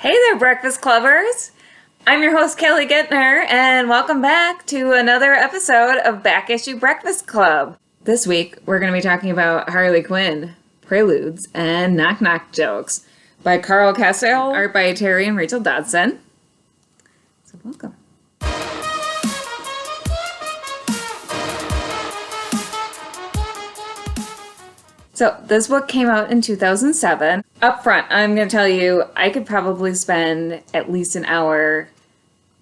Hey there, Breakfast Clubbers! I'm your host, Guentner, and welcome back to another episode of Back Issue Breakfast Club. This week, we're going to be talking about Harley Quinn, Preludes, and Knock Knock Jokes by Karl Kesel, art by Terry and Rachel Dodson. So welcome. So this book came out in 2007. Up front, I'm going to tell you, I could probably spend at least an hour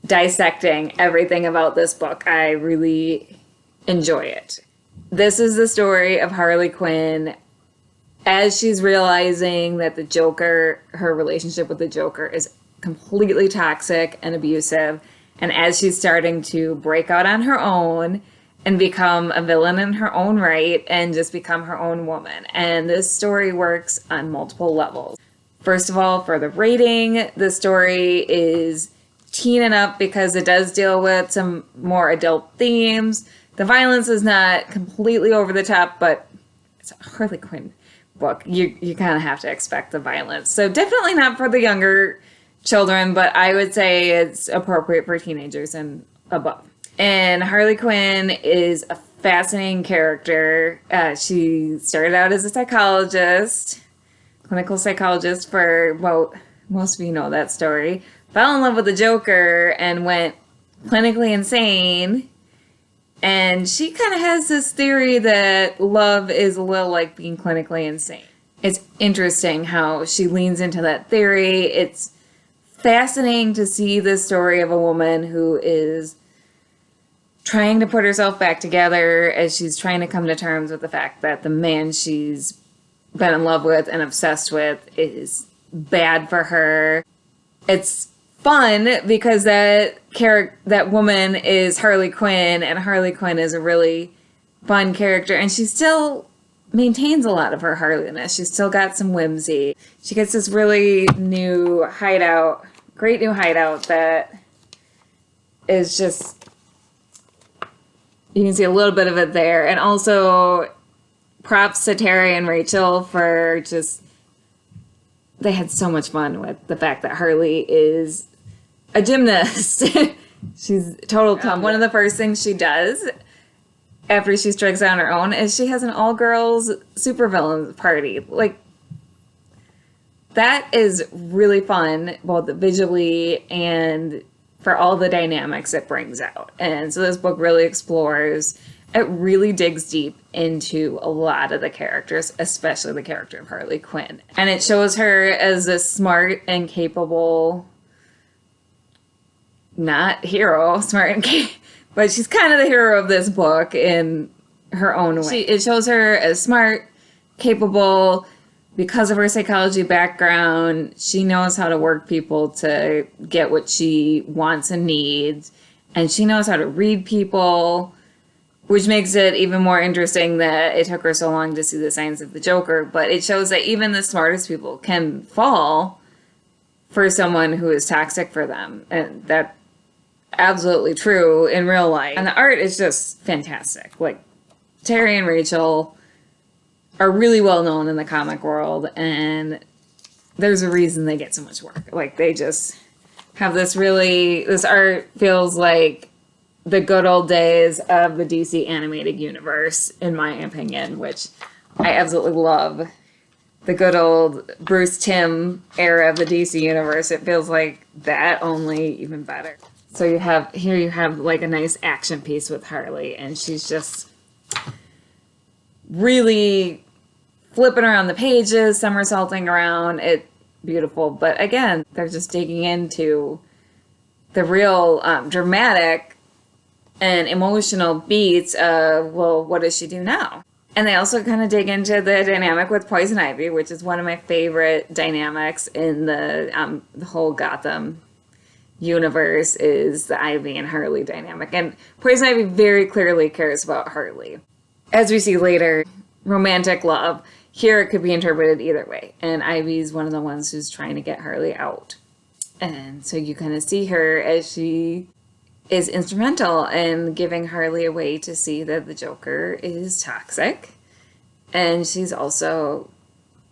dissecting everything about this book. I really enjoy it. This is the story of Harley Quinn as she's realizing that the Joker, her relationship with the Joker is completely toxic and abusive. And as she's starting to break out on her own and become a villain in her own right and just become her own woman. And this story works on multiple levels. First of all, for the rating, the story is teen and up because it does deal with some more adult themes. The violence is not completely over the top, but it's a Harley Quinn book. You kind of have to expect the violence. So definitely not for the younger children, but I would say it's appropriate for teenagers and above. And Harley Quinn is a fascinating character. She started out as a psychologist, clinical psychologist for, well, most of you know that story. Fell in love with the Joker and went clinically insane. And she kind of has this theory that love is a little like being clinically insane. It's interesting how she leans into that theory. It's fascinating to see the story of a woman who is trying to put herself back together as she's trying to come to terms with the fact that the man she's been in love with and obsessed with is bad for her. It's fun because that woman is Harley Quinn, and Harley Quinn is a really fun character, and she still maintains a lot of her Harleyness. She's still got some whimsy. She gets this really new hideout, great new hideout that is just, you can see a little bit of it there. And also props to Terry and Rachel for just, they had so much fun with the fact that Harley is a gymnast. She's total calm. One of the first things she does after she strikes out on her own is she has an all-girls supervillains party. Like, that is really fun, both visually and for all the dynamics it brings out. And so this book really explores, it really digs deep into a lot of the characters, especially the character of Harley Quinn. And it shows her as a smart and capable, not hero, smart and but she's kind of the hero of this book in her own way. It shows her as smart, capable. Because of her psychology background, she knows how to work people to get what she wants and needs. And she knows how to read people, which makes it even more interesting that it took her so long to see the signs of the Joker. But it shows that even the smartest people can fall for someone who is toxic for them. And that's absolutely true in real life. And the art is just fantastic. Like, Terry and Rachel are really well known in the comic world, and there's a reason they get so much work. Like, they just have this art feels like the good old days of the DC animated universe, in my opinion, which I absolutely love. The good old Bruce Timm era of the DC universe. It feels like that, only even better. So you have like a nice action piece with Harley, and she's just really flipping around the pages, somersaulting around. It's beautiful. But again, they're just digging into the real dramatic and emotional beats of, well, what does she do now? And they also kind of dig into the dynamic with Poison Ivy, which is one of my favorite dynamics in the whole Gotham universe, is the Ivy and Harley dynamic. And Poison Ivy very clearly cares about Harley. As we see later, romantic love. Here it could be interpreted either way. And Ivy's one of the ones who's trying to get Harley out. And so you kind of see her as she is instrumental in giving Harley a way to see that the Joker is toxic. And she's also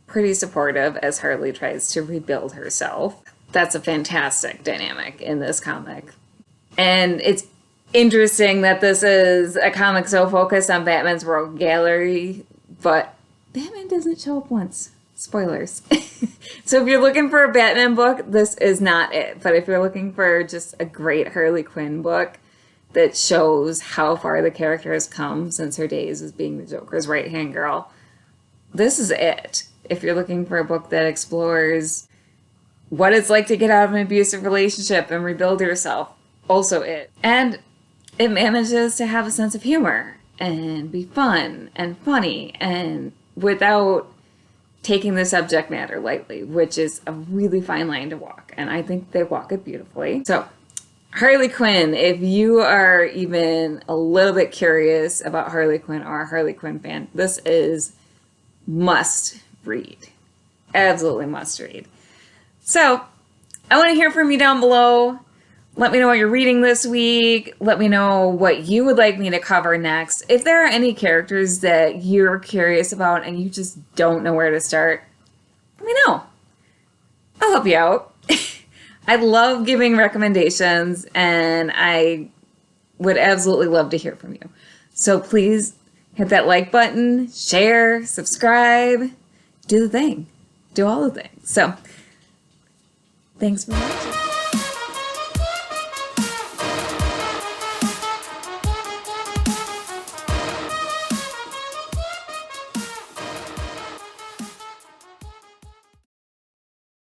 pretty supportive as Harley tries to rebuild herself. that's a fantastic dynamic in this comic. And it's interesting that this is a comic so focused on Batman's Rogue Gallery, but Batman doesn't show up once. Spoilers. So if you're looking for a Batman book, this is not it. But if you're looking for just a great Harley Quinn book that shows how far the character has come since her days as being the Joker's right-hand girl, this is it. If you're looking for a book that explores what it's like to get out of an abusive relationship and rebuild yourself, also it. And it manages to have a sense of humor and be fun and funny and without taking the subject matter lightly, which is a really fine line to walk. And I think they walk it beautifully. So Harley Quinn, if you are even a little bit curious about Harley Quinn or a Harley Quinn fan, this is must read. Absolutely must read. So I want to hear from you down below. Let me know what you're reading this week. Let me know what you would like me to cover next. If there are any characters that you're curious about and you just don't know where to start, let me know. I'll help you out. I love giving recommendations, and I would absolutely love to hear from you. So please hit that like button, share, subscribe, do the thing. Do all the things. So thanks for watching.